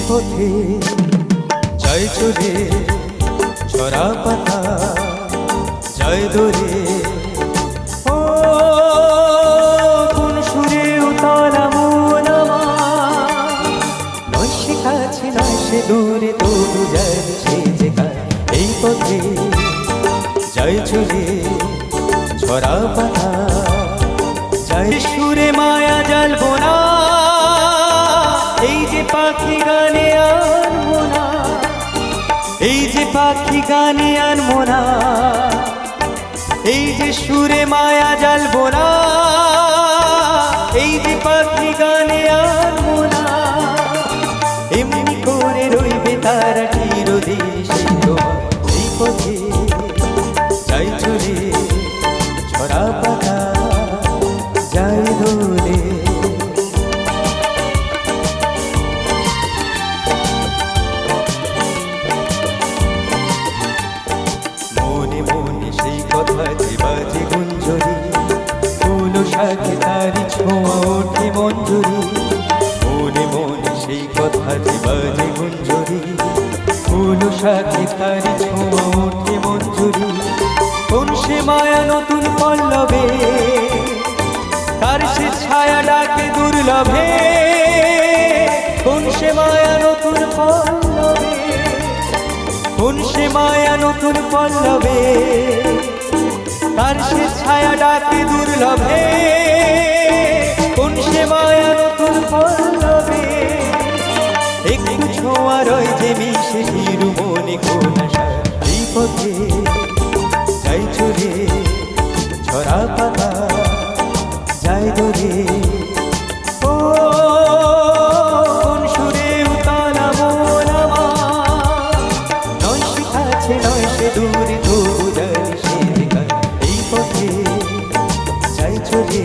পথে যায় চলে ছড়া পাতা যায় দোরে। ও কোন সুরে উতলা মন আমার, নয় সে কাছে নয় সে দূরে, তবু যায় সে যে গায়। এই পথে যায় চলে ছড়া পাতা যায় সুরে, মায়া জ্বালবো না এই যে পাখি গানে আনবো না, এই যে পাখি গানে আনবো না, এই যে সুরে মায়া জ্বালবো না, এই যে পাখি গানে আনবো না। এমনি করে রইবে তারা চিরদিন সেই তোমার। এই পথে যাই চলে ছড়া পাতা যাই দোলে। মনে মনে সেই কথা যে বাজে গুঞ্জরি, ফুল শাখে তারি ছোঁয়া ওঠে মঞ্জুরি। মনে মনে সেই কথা যে বাজে গুঞ্জরি, ফুল শাখে তারি ছোঁয়া ওঠে মঞ্জুরি। কোন সে মায়া নতুন পল্লবে, কার সে ছায়া ডাকে দুর্লভে। কোন সে মায়া নতুন পল্লবে, কোন সে মায়া নতুন পল্লবে, কার সে ছায়া ডাকে দুর্লভে। কোন সে মায়া নতুন পল্লবে, একটু ছোঁয়া রয় যে মিশে হিরু মনে কোন আশা। এই পথে যাই চলে ছড়া পাতা যাই দোলে। ও কোন সুরে উতলা মন আমার, নয় সে কাছে নয় সে দূরে, তবু যায় সে গায়। এই পথে যাই চলে